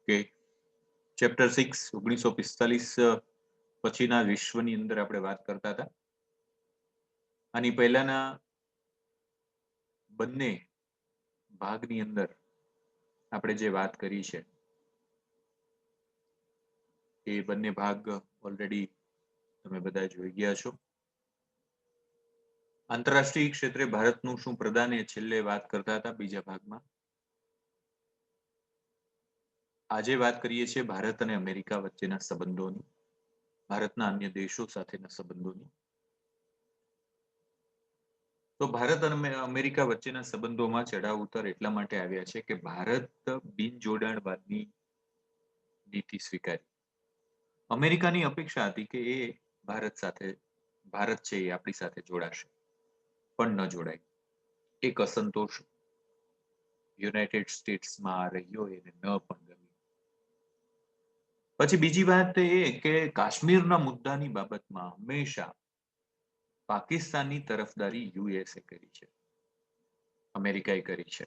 Okay, chapter 6 1945 પછીના વિશ્વની અંદર આપણે વાત કરતા હતા. આની પહેલાના બંને ભાગની અંદર આપણે જે વાત કરી છે એ બંને ભાગ ઓલરેડી તમે બધા જોઈ ગયા છો. આંતરરાષ્ટ્રીય ક્ષેત્રે ભારતનું શું પ્રદાન એ છેલ્લે વાત કરતા હતા બીજા ભાગમાં. આજે વાત કરીએ છીએ ભારત અને અમેરિકા વચ્ચેના સંબંધોની, ભારતના અન્ય દેશો સાથેના સંબંધોની. તો ભારત અને અમેરિકા વચ્ચેના સંબંધોમાં ચઢાવ ઉતાર એટલા માટે આવ્યા છે કે ભારત બિનજોડાણવાદની નીતિ સ્વીકારી. અમેરિકાની અપેક્ષા હતી કે એ ભારત છે એ આપણી સાથે જોડાશે, પણ ન જોડાય. એક અસંતોષ યુનાઇટેડ સ્ટેટ્સમાં રહ્યો, એને ન પણ ગમ્યું. પછી બીજી વાત એ કે કાશ્મીરના મુદ્દાની બાબતમાં હંમેશા પાકિસ્તાનની તરફદારી યુએસએ કરી છે, અમેરિકાએ કરી છે.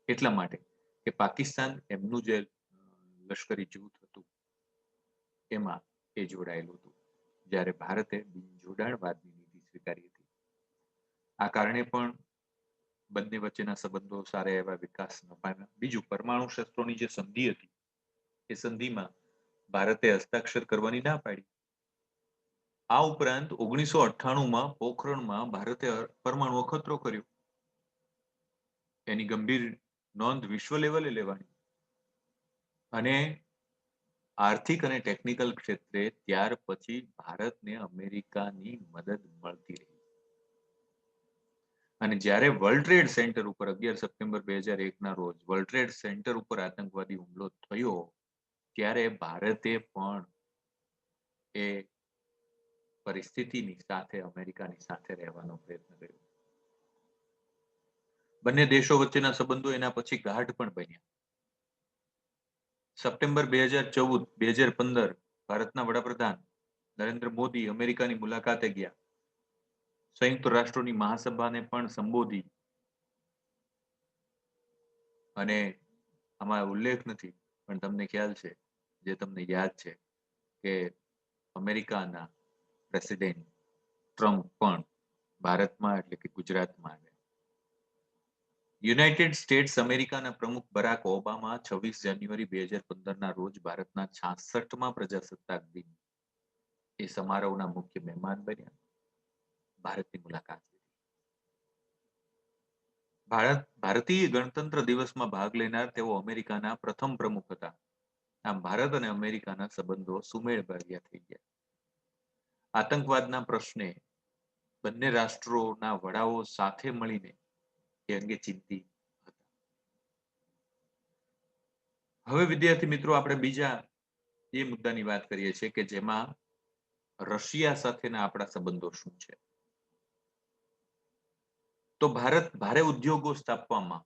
એટલા માટે કે પાકિસ્તાન એમનું જે લશ્કરી જૂથ હતું એમાં એ જોડાયેલું હતું, જ્યારે ભારતે બિનજોડાણવાદની નીતિ સ્વીકારી હતી. આ કારણે પણ બંને વચ્ચેના સંબંધો સારા એવા વિકાસ ન પામ્યા. બીજું, પરમાણુ શસ્ત્રોની જે સંધિ હતી એ સંધિમાં ભારતે હસ્તાક્ષર કરવાની ના પાડી. આ ઉપરાંત 1998માં પોખરણમાં ભારતે પરમાણુ અખતરો કર્યો. એની ગંભીર નોંધ વિશ્વ લેવલે લેવાની. અને આર્થિક અને ટેકનિકલ ક્ષેત્રે ત્યાર પછી ભારતને અમેરિકાની મદદ મળતી રહી. અને જ્યારે વર્લ્ડ ટ્રેડ સેન્ટર ઉપર 11 સપ્ટેમ્બર 2001ના રોજ વર્લ્ડ ટ્રેડ સેન્ટર ઉપર આતંકવાદી હુમલો થયો, ત્યારે ભારતે પણ એ પરિસ્થિતિની સાથે અમેરિકાની સાથે રહેવાનો પ્રયત્ન કર્યો. બંને દેશો વચ્ચેના સંબંધો એના પછી ગાઢ પણ બન્યા. સપ્ટેમ્બર 2014 2015 ભારતના વડાપ્રધાન નરેન્દ્ર મોદી અમેરિકાની મુલાકાતે ગયા. સંયુક્ત રાષ્ટ્રોની મહાસભાને પણ સંબોધી. અને આમાં ઉલ્લેખ નથી, પણ તમને ખ્યાલ છે, જે તમને યાદ છે કે અમેરિકાના પ્રેસિડેન્ટ ટ્રમ્પ પણ ભારતમાં એટલે કે ગુજરાતમાં આવ્યા. યુનાઇટેડ સ્ટેટ્સ અમેરિકાના પ્રમુખ બરાક ઓબામા 26 જાન્યુઆરી 2015ના રોજ ભારતના 66માં પ્રજાસત્તાક દિન એ સમારોહના મુખ્ય મહેમાન બન્યા, ભારતની મુલાકાત લીધી. ભારતીય ગણતંત્ર દિવસમાં ભાગ લેનાર તેઓ અમેરિકાના પ્રથમ પ્રમુખ હતા. આમ ભારત અને અમેરિકાના સંબંધો સુમેળભર્યા થઈ ગયા. આતંકવાદના પ્રશ્ને બંને રાષ્ટ્રોના વડાઓ સાથે મળીને એ અંગે ચિંતિત હતા. હવે વિદ્યાર્થી મિત્રો, આપણે બીજા એ મુદ્દાની વાત કરીએ છીએ કે જેમાં રશિયા સાથેના આપણા સંબંધો શું છે. તો ભારત ભારે ઉદ્યોગો સ્થાપવામાં,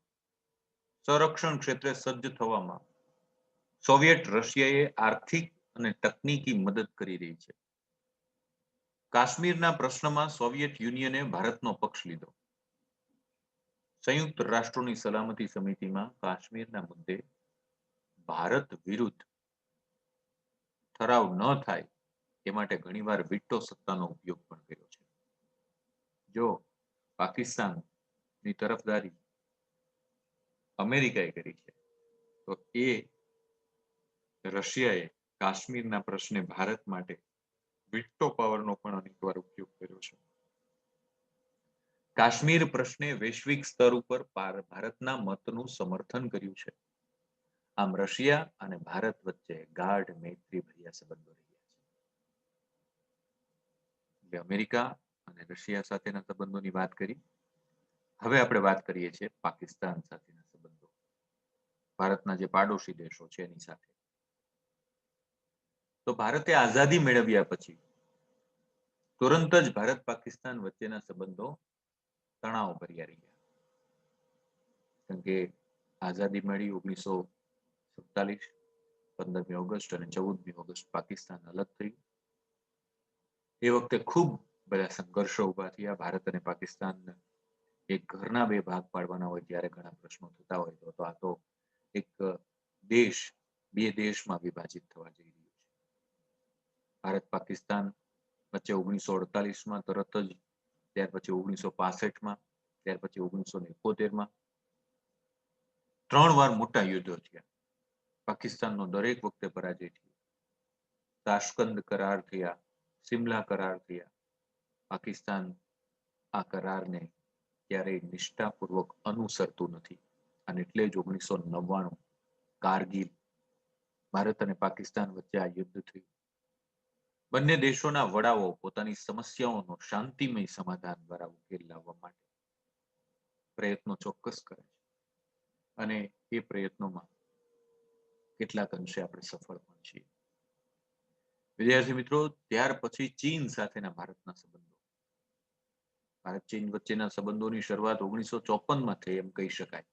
સંરક્ષણ ક્ષેત્રે સજ્જ થવામાં સોવિયત રશિયાએ આર્થિક અને તકનીકી મદદ કરી રહી છે. કાશ્મીરના પ્રશ્નમાં સોવિયત યુનિયને ભારતનો પક્ષ લીધો. સંયુક્ત રાષ્ટ્રોની સલામતી સમિતિમાં કાશ્મીરના મુદ્દે ભારત વિરુદ્ધ ઠરાવ ન થાય એ માટે ઘણીવાર વીટો સત્તાનો ઉપયોગ પણ કર્યો છે. જો પાકિસ્તાનની તરફદારી અમેરિકાએ કરી છે, તો એ રશિયાએ કાશ્મીરના પ્રશ્ને ભારત માટે વીટો પાવરનો પણ અનેકવાર ઉપયોગ કર્યો છે. કાશ્મીર પ્રશ્ને વૈશ્વિક સ્તર ઉપર ભારતના મતનું સમર્થન કર્યું છે. આમ રશિયા અને ભારત વચ્ચે ગાઢ મૈત્રીભર્યા સંબંધો રહ્યા છે. એટલે અમેરિકા અને રશિયા સાથેના સંબંધોની વાત કરી. હવે આપણે વાત કરીએ છીએ પાકિસ્તાન સાથેના સંબંધો, ભારતના જે પાડોશી દેશો છે એની સાથે. તો ભારતે આઝાદી મેળવ્યા પછી તુરંત જ ભારત પાકિસ્તાન વચ્ચેના સંબંધો તણાવ ભર્યા રહ્યા. કેમ કે આઝાદી મળી 1947, 15મી ઓગસ્ટ અને 14મી ઓગસ્ટ પાકિસ્તાન અલગ થયું. એ વખતે ખૂબ બધા સંઘર્ષો ઉભા થયા. ભારત અને પાકિસ્તાન એક ઘરના બે ભાગ પાડવાના હોય ત્યારે ઘણા પ્રશ્નો થતા હોય, તો આ તો એક દેશ બે દેશમાં વિભાજિત થવા જઈ રહ્યું છે. ભારત પાકિસ્તાન વચ્ચે 1948માં તરત જ, ત્યાર પછી 1965માં, ત્યાર પછી 1971માં 3 વાર મોટા યુદ્ધો થયા. પાકિસ્તાનનો દરેક વખતે પરાજય થયો. તાશ્કંદ કરાર થયા, સિમલા કરાર થયા. પાકિસ્તાન આ કરારને ક્યારેય નિષ્ઠાપૂર્વક અનુસરતું નથી, અને એટલે જ 1999 કારગિલ, ભારત અને પાકિસ્તાન વચ્ચે આ યુદ્ધ થયું. બંને દેશોના વડાઓ પોતાની સમસ્યાઓનો શાંતિમય સમાધાન દ્વારા ઉકેલ લાવવા માટે પ્રયત્નો ચોક્કસ કરે છે, અને એ પ્રયત્નોમાં કેટલાક અંશે આપણે સફળ પણ છીએ. વિદ્યાર્થી મિત્રો, ત્યાર પછી ચીન સાથેના ભારતના સંબંધો. ભારત ચીન વચ્ચેના સંબંધોની શરૂઆત 1954માં થઈ એમ કહી શકાય.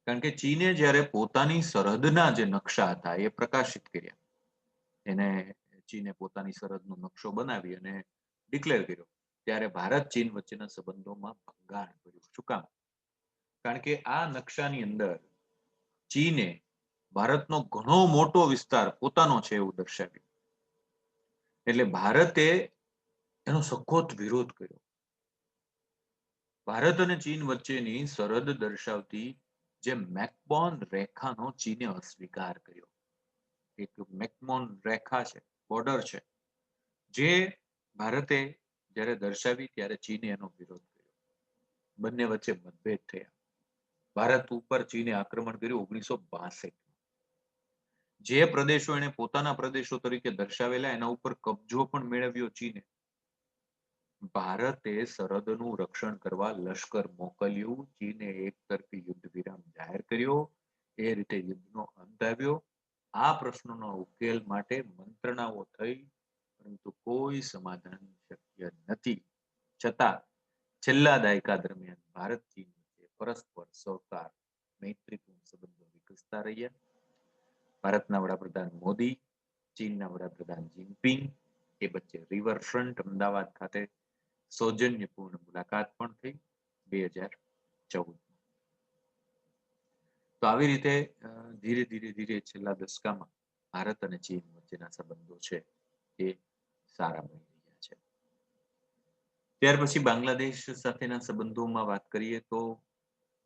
કારણ કે ચીને જ્યારે પોતાની સરહદના જે નકશા હતા એ પ્રકાશિત કર્યા, એને ચીને પોતાની સરહદનો નકશો બનાવી અને ડિક્લેર કર્યો, ત્યારે ભારત ચીન વચ્ચેના સંબંધોમાં ભંગાણ પડ્યું. શું કામ? કારણ કે આ નકશાની અંદર ચીને ભારતનો ઘણો મોટો વિસ્તાર પોતાનો છે એવું દર્શાવ્યું. એટલે ભારતે એનો સખત વિરોધ કર્યો. ભારત અને ચીન વચ્ચેની સરહદ દર્શાવતી જે મેકમોહન રેખાનો ચીને અસ્વીકાર કર્યો. એક મેકમોહન રેખા છે, બોર્ડર છે, જે ભારતે જ્યારે દર્શાવી ત્યારે ચીને એનો વિરોધ કર્યો. બંને વચ્ચે મતભેદ થયા. ભારત ઉપર ચીને આક્રમણ કર્યું 1962. જે પ્રદેશો એને પોતાના પ્રદેશો તરીકે દર્શાવેલા એના ઉપર કબજો પણ મેળવ્યો ચીને. ભારતે સરહદનું રક્ષણ કરવા લશ્કર મોકલ્યું. ચીને એક તરફી યુદ્ધ વિરામ જાહેર કર્યો. એ રીતે યુદ્ધનો અંત આવ્યો. આ પ્રશ્નોનો ઉકેલ માટે મંત્રણાઓ થઈ, પરંતુ કોઈ સમાધાન શક્ય નથી. છતાં છેલ્લા દાયકા દરમિયાન ભારત ચીન વચ્ચે પરસ્પર સહકાર, મૈત્રીપૂર્ણ સંબંધો વિકસતા રહ્યા. ભારતના વડાપ્રધાન મોદી, ચીનના વડાપ્રધાન જિનપિંગ એ વચ્ચે રિવરફ્રન્ટ અમદાવાદ ખાતે સૌજન્યપૂર્ણ મુલાકાત પણ થઈ 2014. તો આવી રીતે ધીરે ધીરે ધીરે છેલ્લા દશકામાં ભારત અને ચીન વચ્ચેના સંબંધો છે એ સારા બની રહ્યા છે. ત્યાર પછી બાંગ્લાદેશ સાથેના સંબંધોમાં વાત કરીએ તો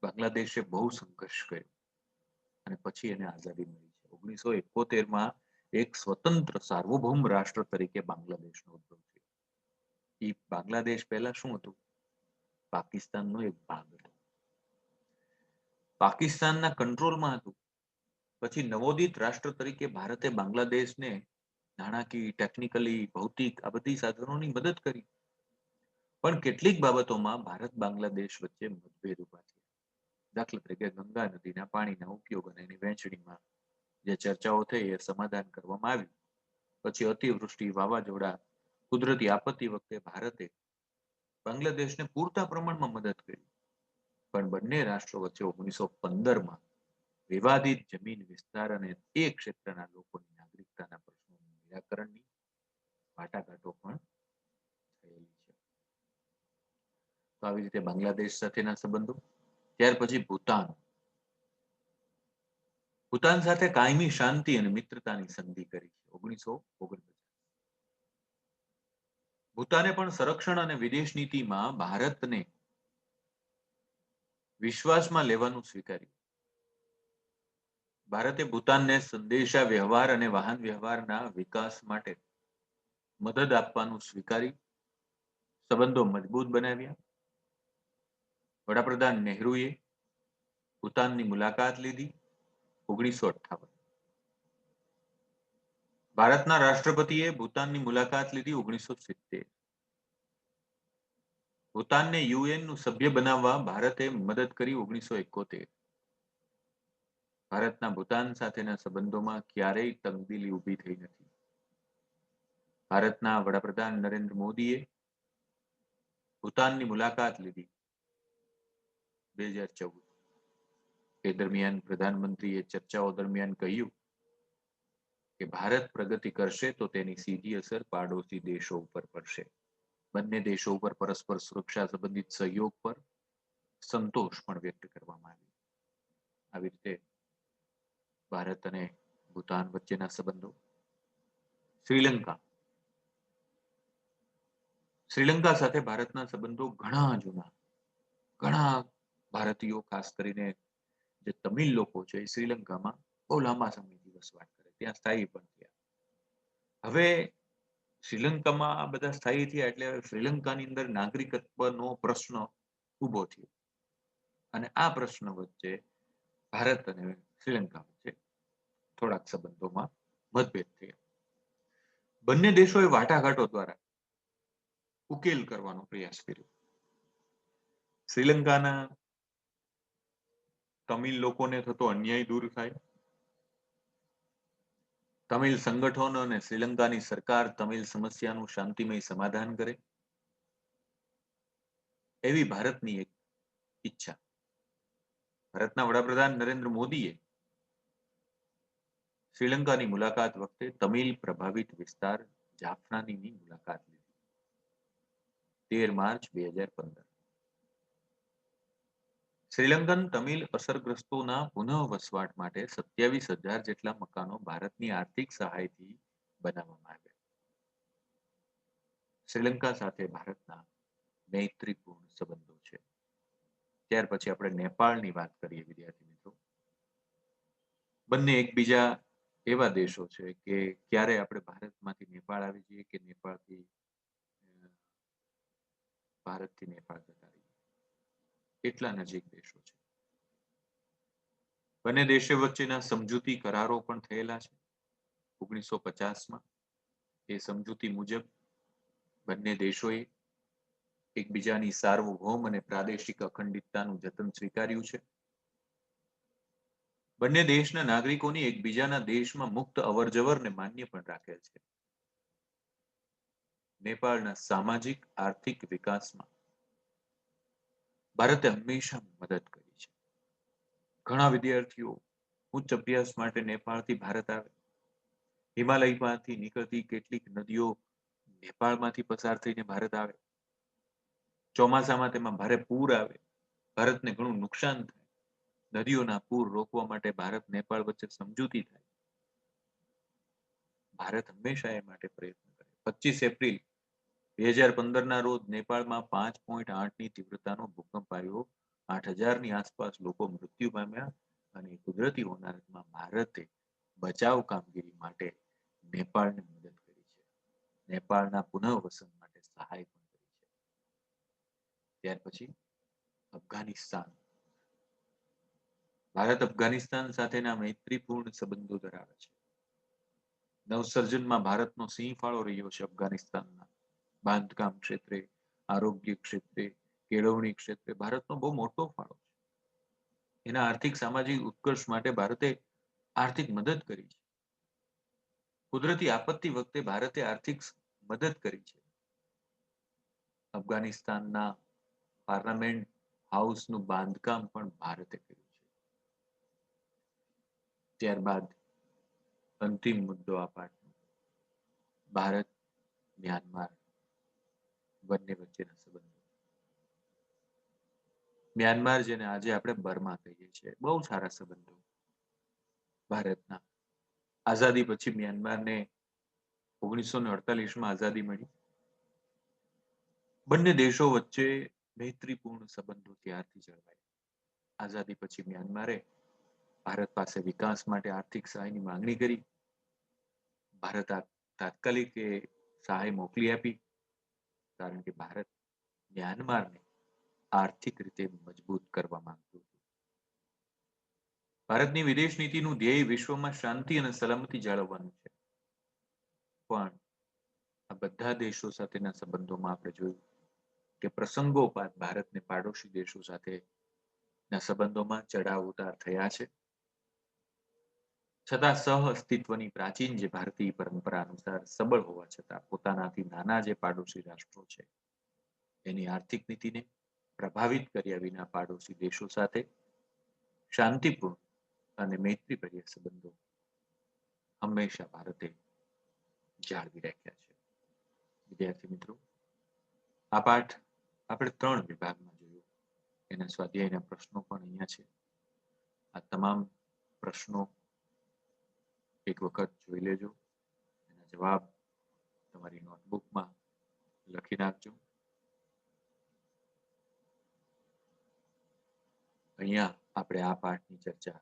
બાંગ્લાદેશે બહુ સંઘર્ષ કર્યો અને પછી એને આઝાદી મળી છે. 1971માં એક સ્વતંત્ર સાર્વભૌમ રાષ્ટ્ર તરીકે બાંગ્લાદેશનો ઉદ્ભવ થયો. એ બાંગ્લાદેશ પહેલા શું હતું? પાકિસ્તાનનો એક ભાગ હતો. પાકિસ્તાનના કંટ્રોલમાં હતું. પછી નવોદિત રાષ્ટ્ર તરીકે ભારતે બાંગ્લાદેશને નાણાકીય, ટેકનિકલી, ભૌતિક આ બધી સાધનોની મદદ કરી. પણ કેટલીક બાબતોમાં ભારત બાંગ્લાદેશ વચ્ચે મતભેદ ઉભા થયા. દાખલા તરીકે ગંગા નદીના પાણીના ઉપયોગ અને એની વહેંચણીમાં જે ચર્ચાઓ થઈ એ સમાધાન કરવામાં આવ્યું. પછી અતિવૃષ્ટિ, વાવાઝોડા, કુદરતી આપત્તિ વખતે ભારતે બાંગ્લાદેશને પૂરતા પ્રમાણમાં મદદ કરી. પણ બંને રાષ્ટ્રો વચ્ચે 1915માં વિવાદિત જમીન વિસ્તાર અને એ ક્ષેત્રના લોકોની નાગરિકતાના પ્રશ્નોનું નિરાકરણની વાટાઘાટો પણ થયેલી છે. તો આવી રીતે બાંગ્લાદેશ સાથેના સંબંધો. ત્યાર પછી ભૂતાન. ભૂતાન સાથે કાયમી શાંતિ અને મિત્રતાની સંધિ કરી છે 1949. ભૂતાને પણ સંરક્ષણ અને વિદેશ નીતિમાં ભારતને વિશ્વાસમાં લેવાનું સ્વીકાર્યું. ભારતે ભૂતાનને સંદેશા વ્યવહાર અને વાહન વ્યવહારના વિકાસ માટે મદદ આપવાનું સ્વીકારી સંબંધો મજબૂત બનાવ્યા. વડાપ્રધાન નહેરુએ ભૂતાનની મુલાકાત લીધી 1958. ભારતના રાષ્ટ્રપતિએ ભૂતાનની મુલાકાત લીધી 1970. ભૂતાનને યુએનનું સભ્ય બનાવવા ભારતે મદદ કરી 1971. ભારતના ભૂતાન સાથેના સંબંધોમાં ક્યારેય તંગદિલી ઊભી થઈ નથી. ભારતના વડાપ્રધાન નરેન્દ્ર મોદીએ ભૂતાનની મુલાકાત લીધી 2014. એ દરમિયાન પ્રધાનમંત્રીએ ચર્ચાઓ દરમિયાન કહ્યું કે ભારત પ્રગતિ કરશે તો તેની સીધી અસર પાડોશી દેશો ઉપર પડશે. બંને દેશો ઉપર પરસ્પર સુરક્ષા સંબંધિત સહયોગ પર સંતોષ પણ વ્યક્ત કરવામાં આવ્યો. આવી રીતે ભારત અને ભૂતાન વચ્ચેના સંબંધો. શ્રીલંકા. શ્રીલંકા સાથે ભારતના સંબંધો ઘણા જૂના. ઘણા ભારતીયો, ખાસ કરીને જે તમિલ લોકો છે, એ શ્રીલંકામાં બહુ લાંબા સમયથી વસવાટ કરે, ત્યાં સ્થાયી પણ થયા. હવે શ્રીલંકામાં આ બધા સ્થાયી થયા એટલે શ્રીલંકાની અંદર નાગરિકત્વનો પ્રશ્ન ઉભો થયો, અને આ પ્રશ્ન વચ્ચે ભારત અને શ્રીલંકા વચ્ચે થોડાક સંબંધોમાં મતભેદ થયા. બંને દેશોએ વાટાઘાટો દ્વારા ઉકેલ કરવાનો પ્રયાસ કર્યો. શ્રીલંકાના તમિલ લોકોને થતો અન્યાય દૂર થાય, તમિલ સંગઠનો અને શ્રીલંકાની સરકાર તમિલ સમસ્યાનું શાંતિમય સમાધાન કરે, એવી ભારતની એક ઈચ્છા. ભારતના વડાપ્રધાન નરેન્દ્ર મોદીએ શ્રીલંકાની મુલાકાત વખતે તમિલ પ્રભાવિત વિસ્તાર જાફનાની મુલાકાત લીધી, 13 માર્ચ 2015. શ્રીલંકન તમિલ અસરગ્રસ્તોના પુનઃ વસવાટ માટે 27,000 જેટલા મકાનો ભારતની આર્થિક સહાયથી બનાવવામાં આવ્યા. શ્રીલંકા સાથે ભારતના મૈત્રીપૂર્ણ સંબંધો છે. ત્યાર પછી આપણે નેપાળની વાત કરીએ વિદ્યાર્થી મિત્રો. બંને એકબીજા એવા દેશો છે કે ક્યારે આપણે ભારતમાંથી નેપાળ આવી જઈએ કે નેપાળથી ભારતથી નેપાળ જતા રહીએ, એટલા નજીક દેશો છે. બંને દેશો વચ્ચેના સમજૂતી કરારો પણ થયેલા છે 1950માં. એ સમજૂતી મુજબ બંને દેશોએ એકબીજાની સાર્વભૌમ અને પ્રાદેશિક અખંડિતતાનું જતન સ્વીકાર્યું છે. બંને દેશના નાગરિકોની એકબીજાના દેશમાં મુક્ત અવરજવરને માન્ય પણ રાખેલ છે. નેપાળના સામાજિક આર્થિક વિકાસમાં ભારતે હંમેશા મદદ કરી છે. ઘણા વિદ્યાર્થીઓ ઉચ્ચ અભ્યાસ માટે નેપાળથી ભારત આવે, હિમાલયમાંથી નીકળતી કેટલીક નદીઓ નેપાળમાંથી પસાર થઈને ભારત આવે, ચોમાસામાં તેમાં ભારે પૂર આવે, ભારતને ઘણું નુકસાન થાય, નદીઓના પૂર રોકવા માટે ભારત નેપાળ વચ્ચે સમજૂતી થાય, ભારત હંમેશા એ માટે પ્રયત્ન કરે. 25 એપ્રિલ 2015ના રોજ નેપાળમાં 5.8ની તીવ્રતાનો ભૂકંપ આવ્યો. 8,000ની આસપાસ લોકો મૃત્યુ પામ્યા, અને કુદરતી હોનારતમાં ભારતે બચાવ કામગીરી માટે નેપાળને મદદ કરી છે. નેપાળના પુનઃવસન માટે સહાય પણ કરી છે. ત્યાર પછી અફઘાનિસ્તાન. ભારત અફઘાનિસ્તાન સાથેના મૈત્રીપૂર્ણ સંબંધો ધરાવે છે. નવસર્જનમાં ભારતનો સિંહ ફાળો રહ્યો છે. અફઘાનિસ્તાનના બાંધકામ ક્ષેત્રે, આરોગ્ય ક્ષેત્રે, કેળવણી ક્ષેત્રે ભારતનો બહુ મોટો ફાળો છે. એના આર્થિક સામાજિક ઉત્કર્ષ માટે ભારતે આર્થિક મદદ કરી છે. કુદરતી આપત્તિ વખતે ભારતે આર્થિક મદદ કરી છે. અફઘાનિસ્તાનના પાર્લામેન્ટ હાઉસનું બાંધકામ પણ ભારતે કર્યું છે. ત્યારબાદ અંતિમ મુદ્દો આ પાઠનો, ભારત મ્યાનમાર બંને વચ્ચેના સંબંધો. મ્યાનમાર, જેને આજે આપણે બર્મા કહીએ છીએ, બહુ સારા સંબંધો ભારતના. આઝાદી પછી મ્યાનમારને 1948માં આઝાદી મળી. બંને દેશો વચ્ચે મૈત્રીપૂર્ણ સંબંધો ત્યારથી જળવાય. આઝાદી પછી મ્યાનમારે ભારત પાસે વિકાસ માટે આર્થિક સહાયની માંગણી કરી. ભારત તાત્કાલિક એ સહાય મોકલી આપી, કારણ કે ભારત મ્યાનમારને આર્થિક રીતે મજબૂત કરવા માંગતું હતું. ભારતની વિદેશ નીતિનું ધ્યેય વિશ્વમાં શાંતિ અને સલામતી જાળવવાનું છે. પણ આ બધા દેશો સાથેના સંબંધોમાં આપણે જોયું કે પ્રસંગોપાત ભારતને પાડોશી દેશો સાથેના સંબંધોમાં ચઢાવ ઉતાર થયા છે. છતાં સહઅસ્તિત્વની પ્રાચીન જે ભારતીય પરંપરા અનુસાર સબળ હોવા છતાં પોતાનાથી નાના જે પાડોશી રાષ્ટ્રો છે, એની આર્થિક નીતિને પ્રભાવિત કર્યા વિના પાડોશી દેશો સાથે શાંતિપૂર્ણ અને મૈત્રીભર્ય સંબંધો હંમેશા ભારતે જાળવી રાખ્યા છે. વિદ્યાર્થી મિત્રો, આ પાઠ આપણે 3 વિભાગમાં જોયું. એના સ્વાધ્યાયના પ્રશ્નો પણ અહીંયા છે. આ તમામ પ્રશ્નો એક વખત જોઈ લેજો, એના જવાબ તમારી નોટબુકમાં લખી નાખજો. અહીંયા આપણે આ પાઠની ચર્ચા